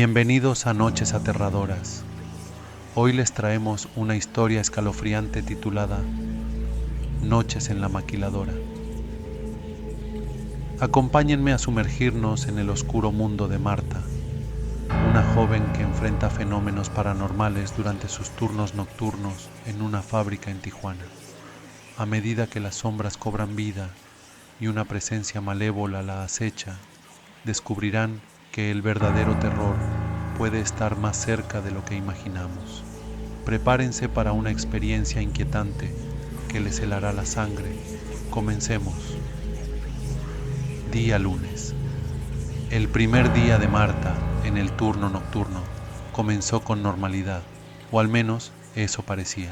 Bienvenidos a Noches Aterradoras. Hoy les traemos una historia escalofriante titulada Noches en la Maquiladora. Acompáñenme a sumergirnos en el oscuro mundo de Marta, una joven que enfrenta fenómenos paranormales durante sus turnos nocturnos en una fábrica en Tijuana. A medida que las sombras cobran vida y una presencia malévola la acecha, descubrirán que el verdadero terror puede estar más cerca de lo que imaginamos. Prepárense para una experiencia inquietante que les helará la sangre. Comencemos. Día lunes. El primer día de Marta en el turno nocturno comenzó con normalidad, o al menos eso parecía.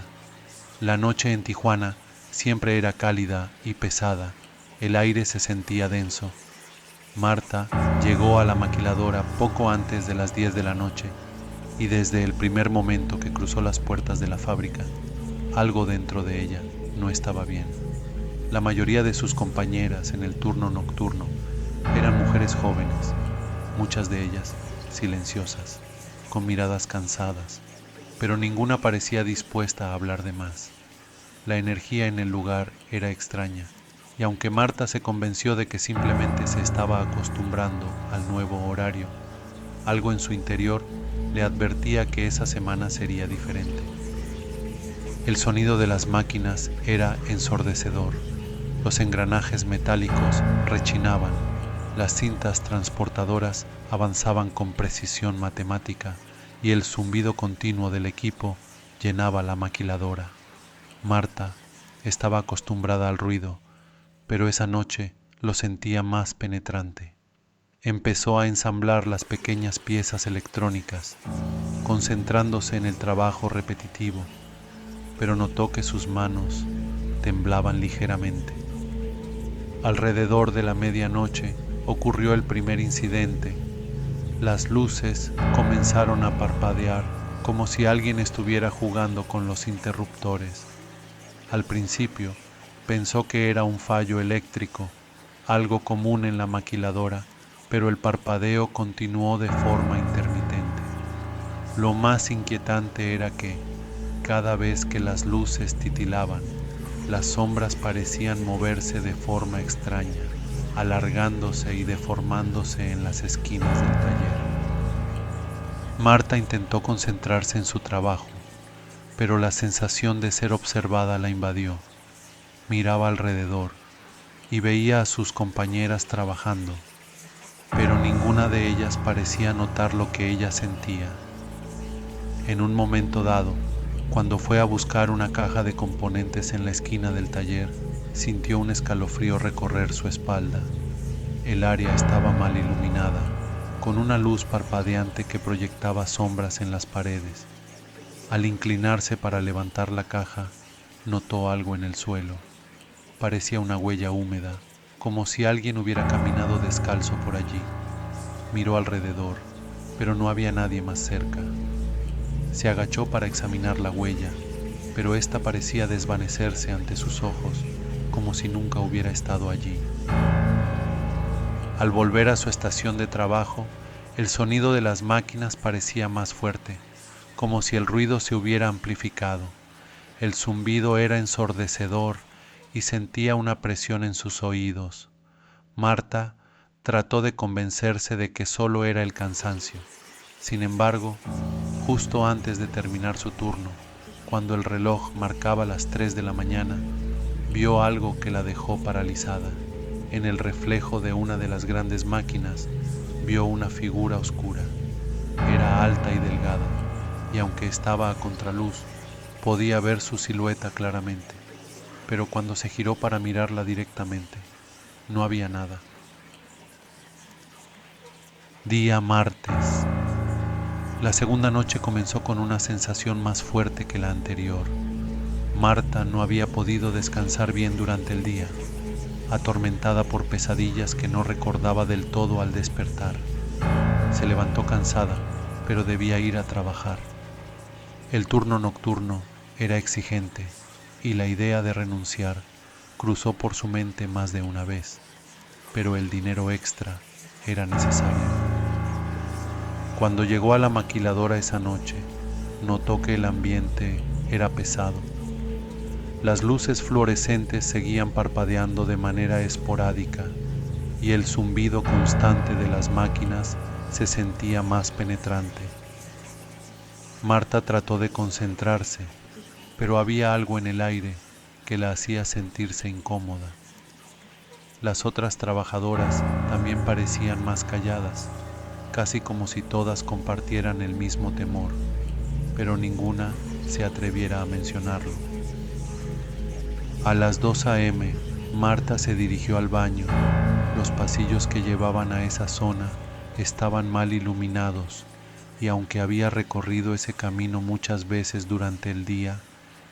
La noche en Tijuana siempre era cálida y pesada, el aire se sentía denso. Marta llegó a la maquiladora poco antes de las 10 de la noche y desde el primer momento que cruzó las puertas de la fábrica, algo dentro de ella no estaba bien. La mayoría de sus compañeras en el turno nocturno eran mujeres jóvenes, muchas de ellas silenciosas, con miradas cansadas, pero ninguna parecía dispuesta a hablar de más. La energía en el lugar era extraña. Y aunque Marta se convenció de que simplemente se estaba acostumbrando al nuevo horario, algo en su interior le advertía que esa semana sería diferente. El sonido de las máquinas era ensordecedor. Los engranajes metálicos rechinaban, las cintas transportadoras avanzaban con precisión matemática y el zumbido continuo del equipo llenaba la maquiladora. Marta estaba acostumbrada al ruido, pero esa noche lo sentía más penetrante. Empezó a ensamblar las pequeñas piezas electrónicas, concentrándose en el trabajo repetitivo, pero notó que sus manos temblaban ligeramente. Alrededor de la medianoche ocurrió el primer incidente. Las luces comenzaron a parpadear como si alguien estuviera jugando con los interruptores. Al principio, pensó que era un fallo eléctrico, algo común en la maquiladora, pero el parpadeo continuó de forma intermitente. Lo más inquietante era que, cada vez que las luces titilaban, las sombras parecían moverse de forma extraña, alargándose y deformándose en las esquinas del taller. Marta intentó concentrarse en su trabajo, pero la sensación de ser observada la invadió. Miraba alrededor y veía a sus compañeras trabajando, pero ninguna de ellas parecía notar lo que ella sentía. En un momento dado, cuando fue a buscar una caja de componentes en la esquina del taller, sintió un escalofrío recorrer su espalda. El área estaba mal iluminada, con una luz parpadeante que proyectaba sombras en las paredes. Al inclinarse para levantar la caja, notó algo en el suelo. Parecía una huella húmeda, como si alguien hubiera caminado descalzo por allí. Miró alrededor, pero no había nadie más cerca. Se agachó para examinar la huella, pero ésta parecía desvanecerse ante sus ojos, como si nunca hubiera estado allí. Al volver a su estación de trabajo, el sonido de las máquinas parecía más fuerte, como si el ruido se hubiera amplificado. El zumbido era ensordecedor y sentía una presión en sus oídos. Marta trató de convencerse de que solo era el cansancio. Sin embargo, justo antes de terminar su turno, cuando el reloj marcaba las 3 de la mañana, vio algo que la dejó paralizada. En el reflejo de una de las grandes máquinas, vio una figura oscura. Era alta y delgada, y aunque estaba a contraluz, podía ver su silueta claramente. Pero cuando se giró para mirarla directamente, no había nada. Día martes. La segunda noche comenzó con una sensación más fuerte que la anterior. Marta no había podido descansar bien durante el día, atormentada por pesadillas que no recordaba del todo al despertar. Se levantó cansada, pero debía ir a trabajar. El turno nocturno era exigente y la idea de renunciar cruzó por su mente más de una vez, pero el dinero extra era necesario. Cuando llegó a la maquiladora esa noche, notó que el ambiente era pesado. Las luces fluorescentes seguían parpadeando de manera esporádica y el zumbido constante de las máquinas se sentía más penetrante. Marta trató de concentrarse, pero había algo en el aire que la hacía sentirse incómoda. Las otras trabajadoras también parecían más calladas, casi como si todas compartieran el mismo temor, pero ninguna se atreviera a mencionarlo. A las 2 a.m., Marta se dirigió al baño. Los pasillos que llevaban a esa zona estaban mal iluminados, y aunque había recorrido ese camino muchas veces durante el día,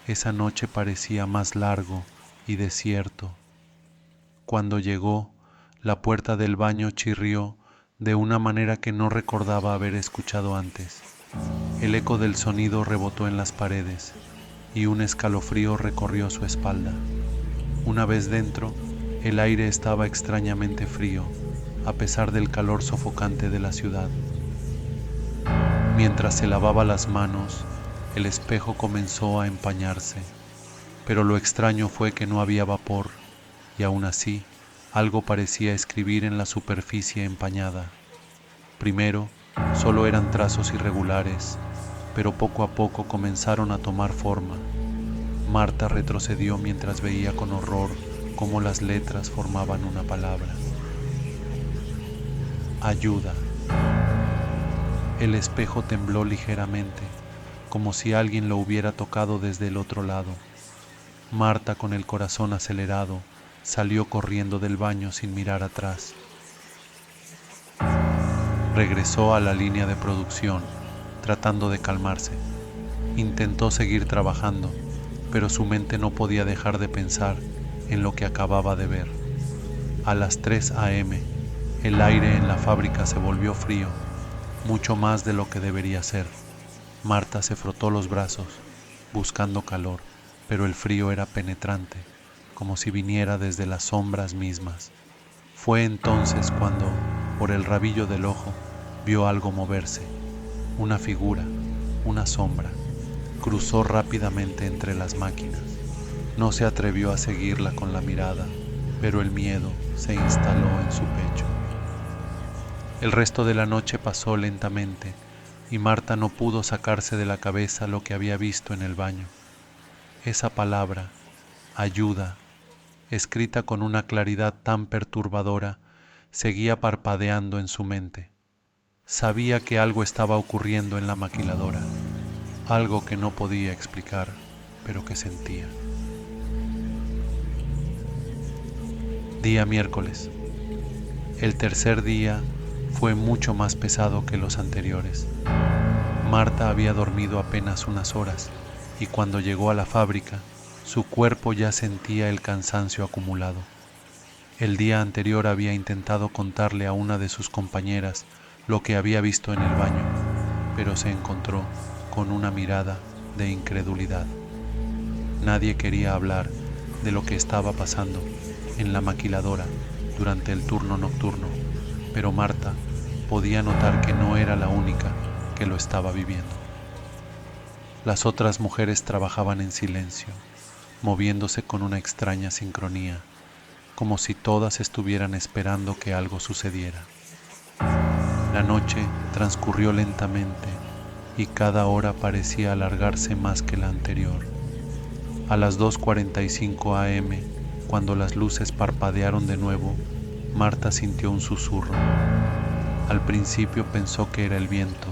esa noche parecía más largo y desierto. Cuando llegó, la puerta del baño chirrió de una manera que no recordaba haber escuchado antes. El eco del sonido rebotó en las paredes y un escalofrío recorrió su espalda. Una vez dentro, el aire estaba extrañamente frío, a pesar del calor sofocante de la ciudad. Mientras se lavaba las manos, el espejo comenzó a empañarse, pero lo extraño fue que no había vapor, y aún así, algo parecía escribir en la superficie empañada. Primero, solo eran trazos irregulares, pero poco a poco comenzaron a tomar forma. Marta retrocedió mientras veía con horror cómo las letras formaban una palabra. Ayuda. El espejo tembló ligeramente, como si alguien lo hubiera tocado desde el otro lado. Marta, con el corazón acelerado, salió corriendo del baño sin mirar atrás. Regresó a la línea de producción, tratando de calmarse. Intentó seguir trabajando, pero su mente no podía dejar de pensar en lo que acababa de ver. A las 3 a.m., el aire en la fábrica se volvió frío, mucho más de lo que debería ser. Marta se frotó los brazos, buscando calor, pero el frío era penetrante, como si viniera desde las sombras mismas. Fue entonces cuando, por el rabillo del ojo, vio algo moverse, una figura, una sombra. Cruzó rápidamente entre las máquinas. No se atrevió a seguirla con la mirada, pero el miedo se instaló en su pecho. El resto de la noche pasó lentamente, y Marta no pudo sacarse de la cabeza lo que había visto en el baño. Esa palabra, ayuda, escrita con una claridad tan perturbadora, seguía parpadeando en su mente. Sabía que algo estaba ocurriendo en la maquiladora, algo que no podía explicar, pero que sentía. Día miércoles. El tercer día fue mucho más pesado que los anteriores. Marta había dormido apenas unas horas, y cuando llegó a la fábrica, su cuerpo ya sentía el cansancio acumulado. El día anterior había intentado contarle a una de sus compañeras lo que había visto en el baño, pero se encontró con una mirada de incredulidad. Nadie quería hablar de lo que estaba pasando en la maquiladora durante el turno nocturno, pero Marta podía notar que no era la única que lo estaba viviendo. Las otras mujeres trabajaban en silencio, moviéndose con una extraña sincronía, como si todas estuvieran esperando que algo sucediera. La noche transcurrió lentamente y cada hora parecía alargarse más que la anterior. A las 2:45 a.m., cuando las luces parpadearon de nuevo, Marta sintió un susurro. Al principio pensó que era el viento,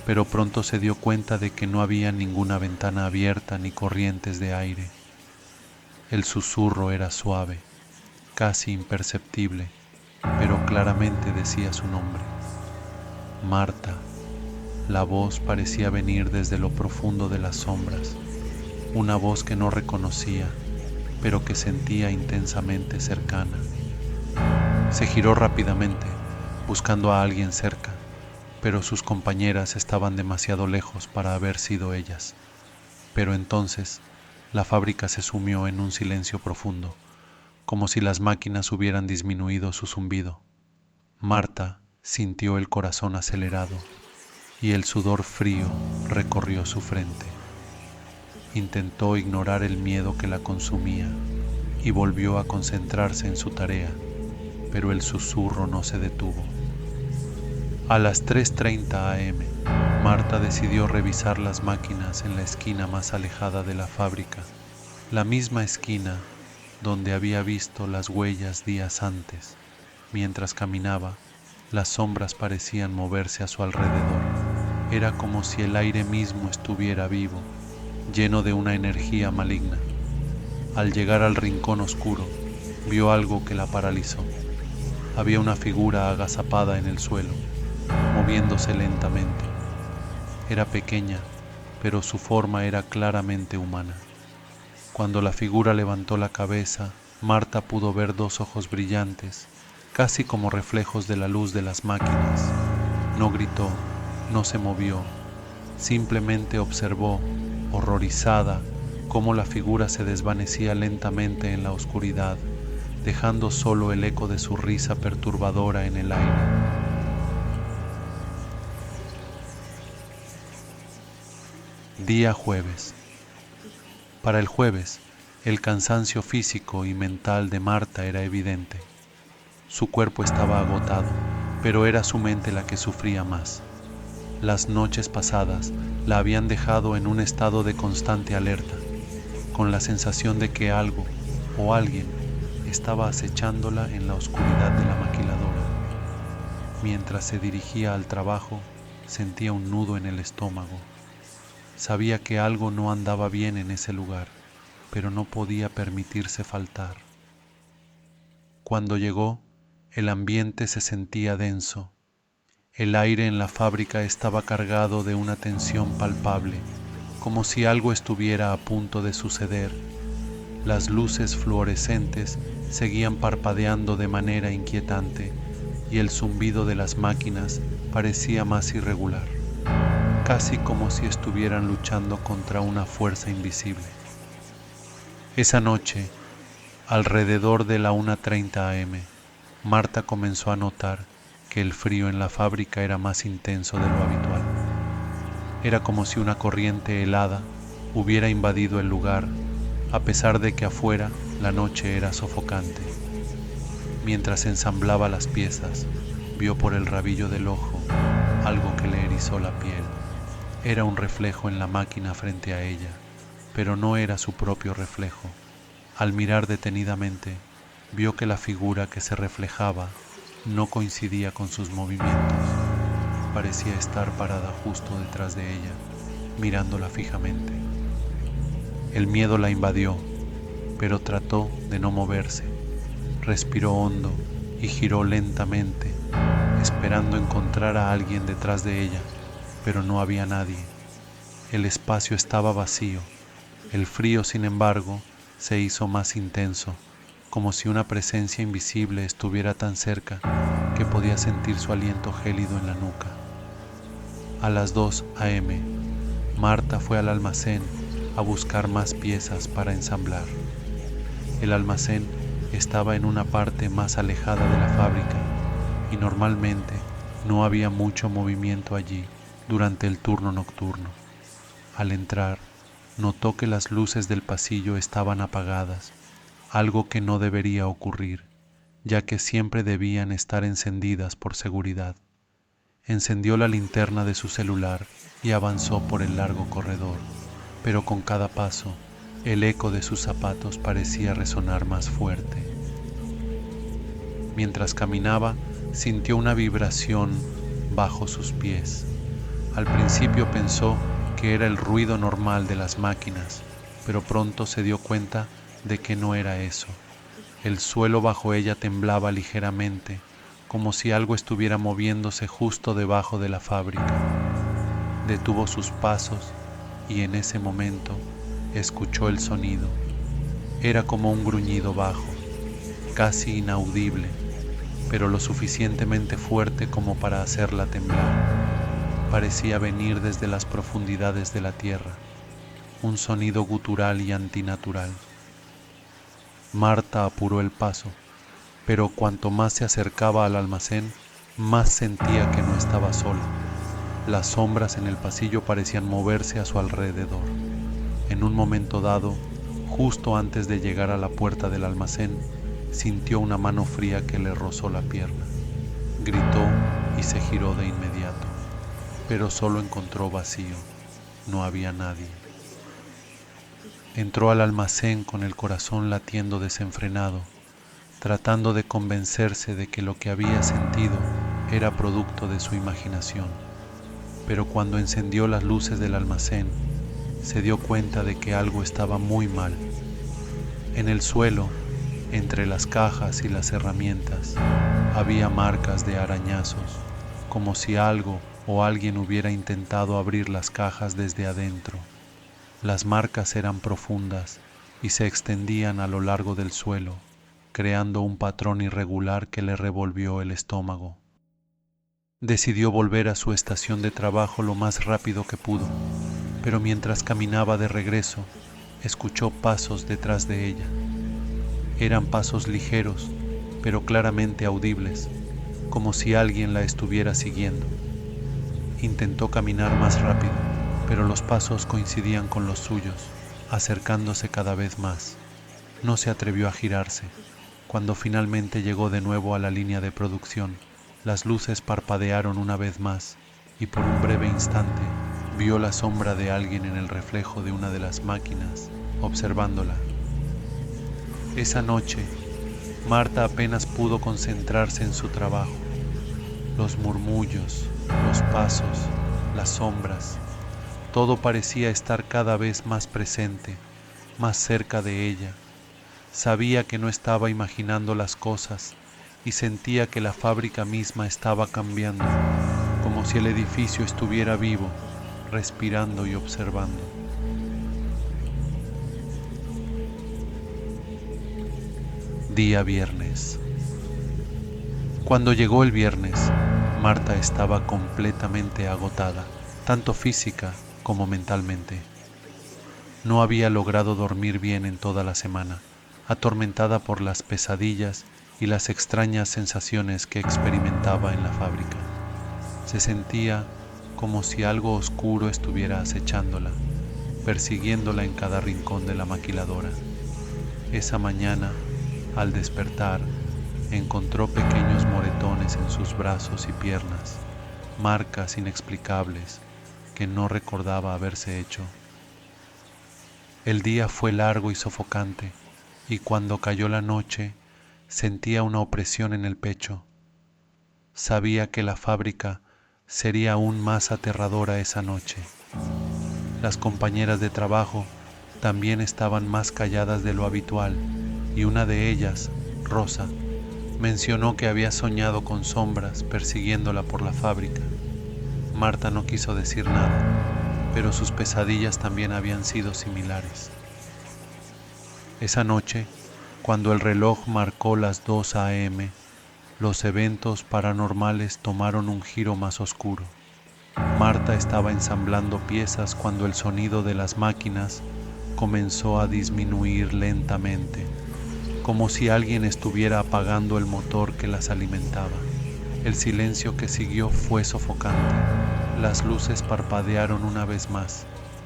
pero pronto se dio cuenta de que no había ninguna ventana abierta ni corrientes de aire. El susurro era suave, casi imperceptible, pero claramente decía su nombre. Marta. La voz parecía venir desde lo profundo de las sombras, una voz que no reconocía, pero que sentía intensamente cercana. Se giró rápidamente, buscando a alguien cerca, pero sus compañeras estaban demasiado lejos para haber sido ellas. Pero entonces, la fábrica se sumió en un silencio profundo, como si las máquinas hubieran disminuido su zumbido. Marta sintió el corazón acelerado y el sudor frío recorrió su frente. Intentó ignorar el miedo que la consumía y volvió a concentrarse en su tarea, pero el susurro no se detuvo. A las 3:30 am, Marta decidió revisar las máquinas en la esquina más alejada de la fábrica, la misma esquina donde había visto las huellas días antes. Mientras caminaba, las sombras parecían moverse a su alrededor. Era como si el aire mismo estuviera vivo, lleno de una energía maligna. Al llegar al rincón oscuro, vio algo que la paralizó. Había una figura agazapada en el suelo, moviéndose lentamente. Era pequeña, pero su forma era claramente humana. Cuando la figura levantó la cabeza, Marta pudo ver dos ojos brillantes, casi como reflejos de la luz de las máquinas. No gritó, no se movió, simplemente observó, horrorizada, cómo la figura se desvanecía lentamente en la oscuridad, dejando solo el eco de su risa perturbadora en el aire. Día jueves. Para el jueves, el cansancio físico y mental de Marta era evidente. Su cuerpo estaba agotado, pero era su mente la que sufría más. Las noches pasadas la habían dejado en un estado de constante alerta, con la sensación de que algo o alguien estaba acechándola en la oscuridad de la maquiladora. Mientras se dirigía al trabajo, sentía un nudo en el estómago. Sabía que algo no andaba bien en ese lugar, pero no podía permitirse faltar. Cuando llegó, el ambiente se sentía denso. El aire en la fábrica estaba cargado de una tensión palpable, como si algo estuviera a punto de suceder. Las luces fluorescentes seguían parpadeando de manera inquietante y el zumbido de las máquinas parecía más irregular, casi como si estuvieran luchando contra una fuerza invisible. Esa noche, alrededor de la 1:30 am, Marta comenzó a notar que el frío en la fábrica era más intenso de lo habitual. Era como si una corriente helada hubiera invadido el lugar, a pesar de que afuera la noche era sofocante. Mientras ensamblaba las piezas, vio por el rabillo del ojo algo que le erizó la piel. Era un reflejo en la máquina frente a ella, pero no era su propio reflejo. Al mirar detenidamente, vio que la figura que se reflejaba no coincidía con sus movimientos. Parecía estar parada justo detrás de ella, mirándola fijamente. El miedo la invadió, pero trató de no moverse. Respiró hondo y giró lentamente, esperando encontrar a alguien detrás de ella, pero no había nadie. El espacio estaba vacío. El frío, sin embargo, se hizo más intenso, como si una presencia invisible estuviera tan cerca que podía sentir su aliento gélido en la nuca. A las 2 am, Marta fue al almacén a buscar más piezas para ensamblar. El almacén estaba en una parte más alejada de la fábrica y normalmente no había mucho movimiento allí durante el turno nocturno. Al entrar, notó que las luces del pasillo estaban apagadas, algo que no debería ocurrir, ya que siempre debían estar encendidas por seguridad. Encendió la linterna de su celular y avanzó por el largo corredor, pero con cada paso, el eco de sus zapatos parecía resonar más fuerte. Mientras caminaba, sintió una vibración bajo sus pies. Al principio pensó que era el ruido normal de las máquinas, pero pronto se dio cuenta de que no era eso. El suelo bajo ella temblaba ligeramente, como si algo estuviera moviéndose justo debajo de la fábrica. Detuvo sus pasos y en ese momento escuchó el sonido. Era como un gruñido bajo, casi inaudible, pero lo suficientemente fuerte como para hacerla temblar. Parecía venir desde las profundidades de la tierra, un sonido gutural y antinatural. Marta apuró el paso, pero cuanto más se acercaba al almacén, más sentía que no estaba sola. Las sombras en el pasillo parecían moverse a su alrededor. En un momento dado, justo antes de llegar a la puerta del almacén, sintió una mano fría que le rozó la pierna. Gritó y se giró de inmediato, pero solo encontró vacío. No había nadie. Entró al almacén con el corazón latiendo desenfrenado, tratando de convencerse de que lo que había sentido era producto de su imaginación. Pero cuando encendió las luces del almacén, se dio cuenta de que algo estaba muy mal. En el suelo, entre las cajas y las herramientas, había marcas de arañazos, como si algo o alguien hubiera intentado abrir las cajas desde adentro. Las marcas eran profundas y se extendían a lo largo del suelo, creando un patrón irregular que le revolvió el estómago. Decidió volver a su estación de trabajo lo más rápido que pudo, pero mientras caminaba de regreso, escuchó pasos detrás de ella. Eran pasos ligeros, pero claramente audibles, como si alguien la estuviera siguiendo. Intentó caminar más rápido, pero los pasos coincidían con los suyos, acercándose cada vez más. No se atrevió a girarse. Cuando finalmente llegó de nuevo a la línea de producción, las luces parpadearon una vez más y por un breve instante vio la sombra de alguien en el reflejo de una de las máquinas, observándola. Esa noche, Marta apenas pudo concentrarse en su trabajo. Los murmullos, los pasos, las sombras, todo parecía estar cada vez más presente, más cerca de ella. Sabía que no estaba imaginando las cosas y sentía que la fábrica misma estaba cambiando, como si el edificio estuviera vivo, respirando y observando. Día viernes. Cuando llegó el viernes, Marta estaba completamente agotada, tanto física como mentalmente. No había logrado dormir bien en toda la semana, atormentada por las pesadillas y las extrañas sensaciones que experimentaba en la fábrica. Se sentía como si algo oscuro estuviera acechándola, persiguiéndola en cada rincón de la maquiladora. Esa mañana, al despertar, encontró pequeños moretones en sus brazos y piernas, marcas inexplicables que no recordaba haberse hecho. El día fue largo y sofocante, y cuando cayó la noche, sentía una opresión en el pecho. Sabía que la fábrica sería aún más aterradora esa noche. Las compañeras de trabajo también estaban más calladas de lo habitual, y una de ellas, Rosa, mencionó que había soñado con sombras persiguiéndola por la fábrica. Marta no quiso decir nada, pero sus pesadillas también habían sido similares. Esa noche, cuando el reloj marcó las 2 a.m., los eventos paranormales tomaron un giro más oscuro. Marta estaba ensamblando piezas cuando el sonido de las máquinas comenzó a disminuir lentamente, como si alguien estuviera apagando el motor que las alimentaba. El silencio que siguió fue sofocante. Las luces parpadearon una vez más,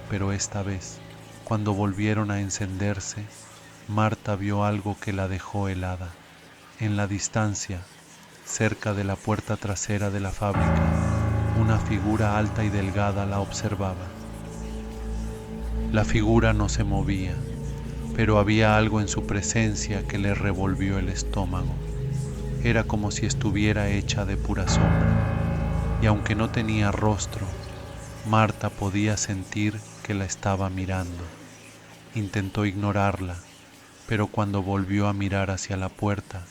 pero esta vez, cuando volvieron a encenderse, Marta vio algo que la dejó helada. En la distancia, cerca de la puerta trasera de la fábrica, una figura alta y delgada la observaba. La figura no se movía, pero había algo en su presencia que le revolvió el estómago. Era como si estuviera hecha de pura sombra, y aunque no tenía rostro, Marta podía sentir que la estaba mirando. Intentó ignorarla, pero cuando volvió a mirar hacia la puerta,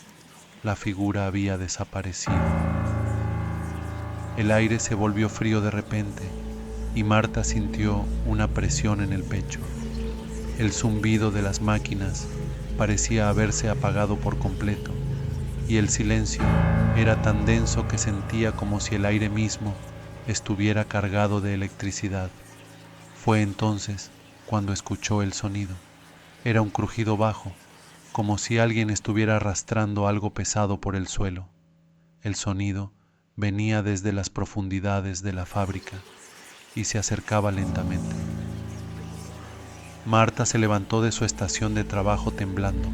la figura había desaparecido. El aire se volvió frío de repente y Marta sintió una presión en el pecho. El zumbido de las máquinas parecía haberse apagado por completo y el silencio era tan denso que sentía como si el aire mismo estuviera cargado de electricidad. Fue entonces cuando escuchó el sonido. Era un crujido bajo, como si alguien estuviera arrastrando algo pesado por el suelo. El sonido Venía desde las profundidades de la fábrica y se acercaba lentamente. Marta se levantó de su estación de trabajo temblando.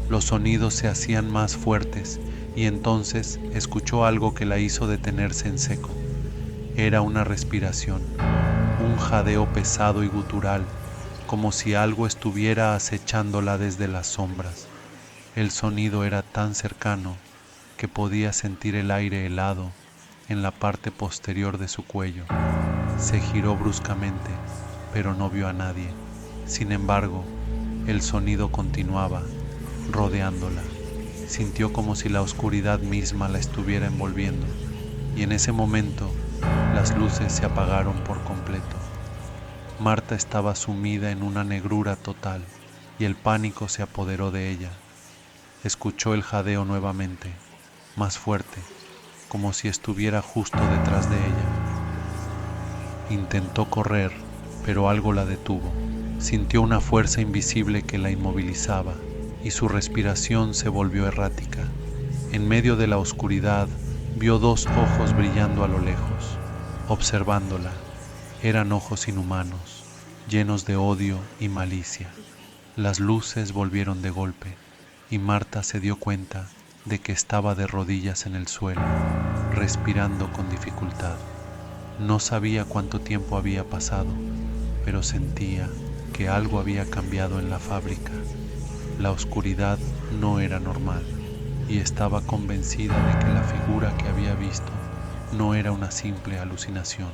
Los sonidos se hacían más fuertes y entonces escuchó algo que la hizo detenerse en seco. Era una respiración, un jadeo pesado y gutural, como si algo estuviera acechándola desde las sombras. El sonido era tan cercano que podía sentir el aire helado en la parte posterior de su cuello. Se giró bruscamente, pero no vio a nadie. Sin embargo, el sonido continuaba, rodeándola. Sintió como si la oscuridad misma la estuviera envolviendo, y en ese momento las luces se apagaron por completo. Marta estaba sumida en una negrura total, y el pánico se apoderó de ella. Escuchó el jadeo nuevamente, más fuerte, como si estuviera justo detrás de ella. Intentó correr, pero algo la detuvo. Sintió una fuerza invisible que la inmovilizaba y su respiración se volvió errática. En medio de la oscuridad vio dos ojos brillando a lo lejos, observándola. Eran ojos inhumanos, llenos de odio y malicia. Las luces volvieron de golpe y Marta se dio cuenta de que estaba de rodillas en el suelo, respirando con dificultad. No sabía cuánto tiempo había pasado, pero sentía que algo había cambiado en la fábrica. La oscuridad no era normal y estaba convencida de que la figura que había visto no era una simple alucinación.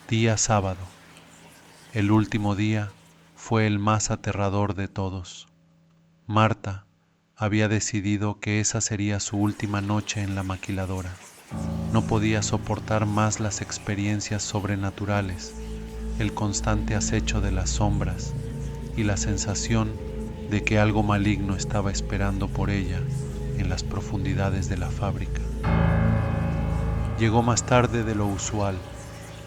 Día sábado. El último día fue el más aterrador de todos. Marta había decidido que esa sería su última noche en la maquiladora. No podía soportar más las experiencias sobrenaturales, el constante acecho de las sombras y la sensación de que algo maligno estaba esperando por ella en las profundidades de la fábrica. Llegó más tarde de lo usual,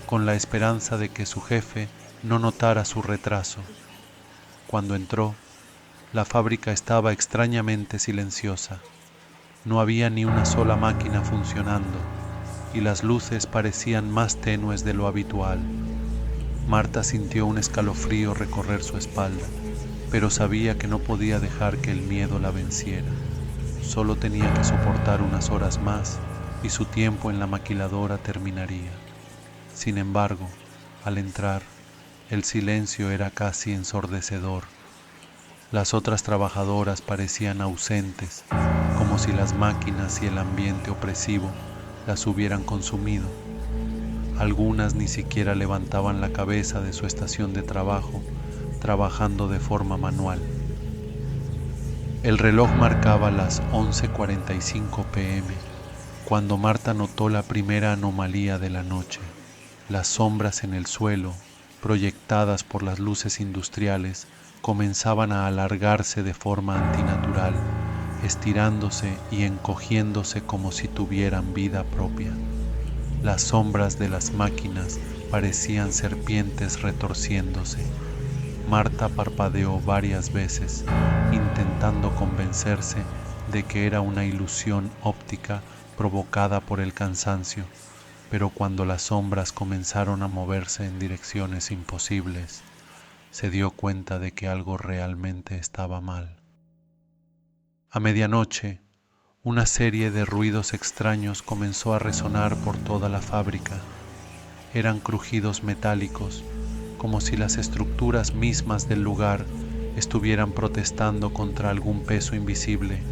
con la esperanza de que su jefe no notara su retraso. Cuando entró, la fábrica estaba extrañamente silenciosa. No había ni una sola máquina funcionando y las luces parecían más tenues de lo habitual. Marta sintió un escalofrío recorrer su espalda, pero sabía que no podía dejar que el miedo la venciera. Solo tenía que soportar unas horas más y su tiempo en la maquiladora terminaría. Sin embargo, al entrar, el silencio era casi ensordecedor. Las otras trabajadoras parecían ausentes, como si las máquinas y el ambiente opresivo las hubieran consumido. Algunas ni siquiera levantaban la cabeza de su estación de trabajo, trabajando de forma manual. El reloj marcaba las 11:45 p.m. cuando Marta notó la primera anomalía de la noche. Las sombras en el suelo, proyectadas por las luces industriales, comenzaban a alargarse de forma antinatural, estirándose y encogiéndose como si tuvieran vida propia. Las sombras de las máquinas parecían serpientes retorciéndose. Marta parpadeó varias veces, intentando convencerse de que era una ilusión óptica provocada por el cansancio, pero cuando las sombras comenzaron a moverse en direcciones imposibles, se dio cuenta de que algo realmente estaba mal. A medianoche, una serie de ruidos extraños comenzó a resonar por toda la fábrica. Eran crujidos metálicos, como si las estructuras mismas del lugar estuvieran protestando contra algún peso invisible.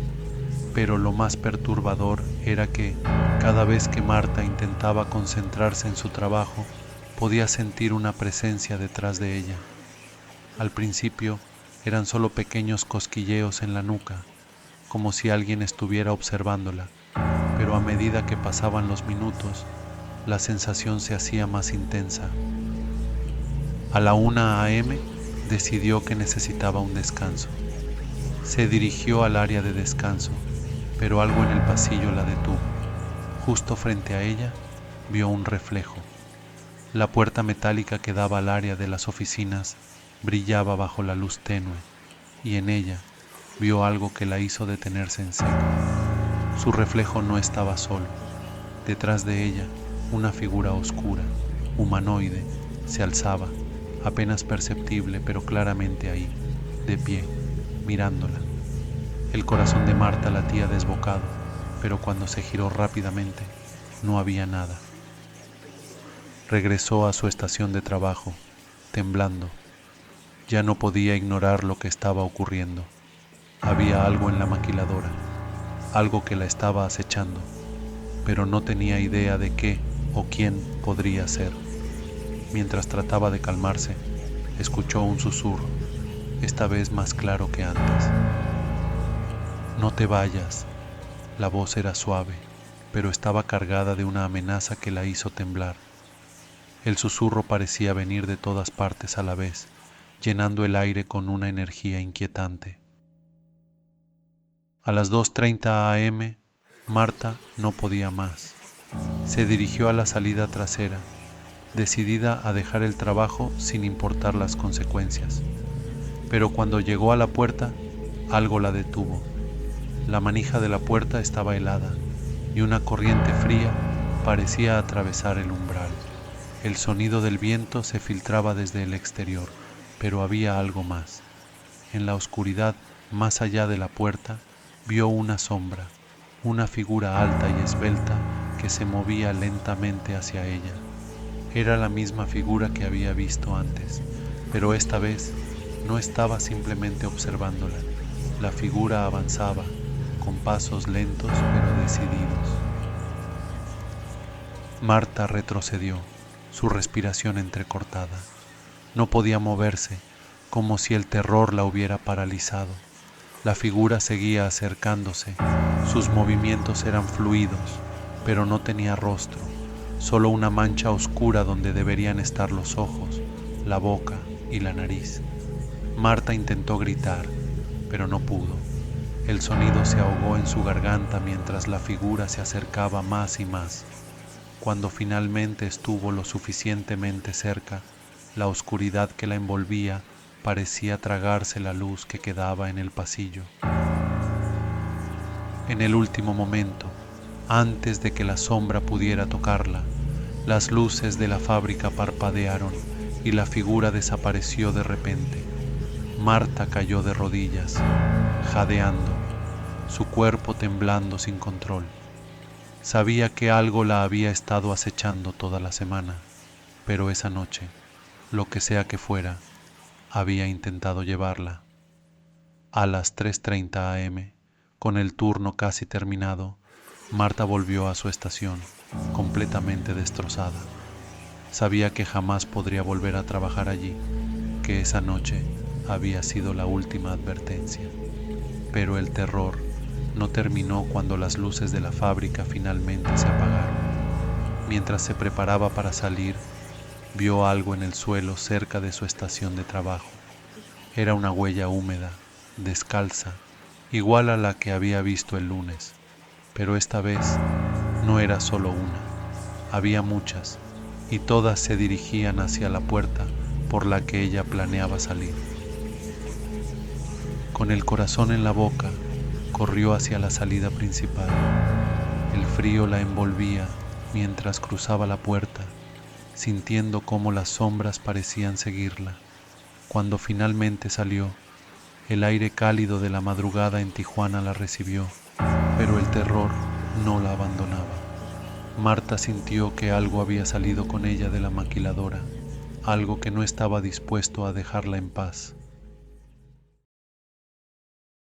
Pero lo más perturbador era que, cada vez que Marta intentaba concentrarse en su trabajo, podía sentir una presencia detrás de ella. Al principio eran solo pequeños cosquilleos en la nuca, como si alguien estuviera observándola, pero a medida que pasaban los minutos, la sensación se hacía más intensa. A la 1 a.m. decidió que necesitaba un descanso. Se dirigió al área de descanso, pero algo en el pasillo la detuvo. Justo frente a ella vio un reflejo. La puerta metálica que daba al área de las oficinas brillaba bajo la luz tenue, y en ella, vio algo que la hizo detenerse en seco. Su reflejo no estaba solo. Detrás de ella, una figura oscura, humanoide, se alzaba, apenas perceptible pero claramente ahí, de pie, mirándola. El corazón de Marta latía desbocado, pero cuando se giró rápidamente, no había nada. Regresó a su estación de trabajo, temblando. Ya no podía ignorar lo que estaba ocurriendo. Había algo en la maquiladora, algo que la estaba acechando, pero no tenía idea de qué o quién podría ser. Mientras trataba de calmarse, escuchó un susurro, esta vez más claro que antes. No te vayas. La voz era suave, pero estaba cargada de una amenaza que la hizo temblar. El susurro parecía venir de todas partes a la vez, llenando el aire con una energía inquietante. A las 2:30 a.m., Marta no podía más. Se dirigió a la salida trasera, decidida a dejar el trabajo sin importar las consecuencias. Pero cuando llegó a la puerta, algo la detuvo. La manija de la puerta estaba helada y una corriente fría parecía atravesar el umbral. El sonido del viento se filtraba desde el exterior, pero había algo más. En la oscuridad, más allá de la puerta, vio una sombra, una figura alta y esbelta que se movía lentamente hacia ella. Era la misma figura que había visto antes, pero esta vez no estaba simplemente observándola. La figura avanzaba, con pasos lentos pero decididos. Marta retrocedió, su respiración entrecortada. No podía moverse, como si el terror la hubiera paralizado. La figura seguía acercándose, sus movimientos eran fluidos, pero no tenía rostro, solo una mancha oscura donde deberían estar los ojos, la boca y la nariz. Marta intentó gritar, pero no pudo. El sonido se ahogó en su garganta mientras la figura se acercaba más y más. Cuando finalmente estuvo lo suficientemente cerca, la oscuridad que la envolvía parecía tragarse la luz que quedaba en el pasillo. En el último momento, antes de que la sombra pudiera tocarla, las luces de la fábrica parpadearon y la figura desapareció de repente. Marta cayó de rodillas, jadeando, su cuerpo temblando sin control. Sabía que algo la había estado acechando toda la semana, pero esa noche, lo que sea que fuera, había intentado llevarla. A las 3:30 a.m., con el turno casi terminado, Marta volvió a su estación, completamente destrozada. Sabía que jamás podría volver a trabajar allí, que esa noche había sido la última advertencia. Pero el terror no terminó cuando las luces de la fábrica finalmente se apagaron. Mientras se preparaba para salir, vio algo en el suelo cerca de su estación de trabajo. Era una huella húmeda, descalza, igual a la que había visto el lunes, pero esta vez no era solo una, había muchas, y todas se dirigían hacia la puerta por la que ella planeaba salir. Con el corazón en la boca, corrió hacia la salida principal. El frío la envolvía mientras cruzaba la puerta, sintiendo cómo las sombras parecían seguirla. Cuando finalmente salió, el aire cálido de la madrugada en Tijuana la recibió, pero el terror no la abandonaba. Marta sintió que algo había salido con ella de la maquiladora, algo que no estaba dispuesto a dejarla en paz.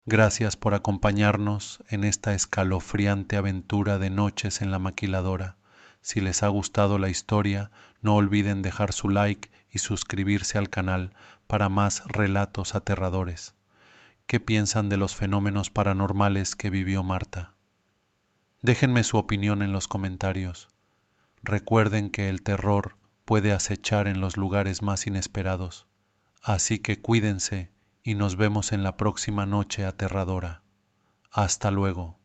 Gracias por acompañarnos en esta escalofriante aventura de noches en la maquiladora. Si les ha gustado la historia, no olviden dejar su like y suscribirse al canal para más relatos aterradores. ¿Qué piensan de los fenómenos paranormales que vivió Marta? Déjenme su opinión en los comentarios. Recuerden que el terror puede acechar en los lugares más inesperados, así que cuídense y nos vemos en la próxima noche aterradora. Hasta luego.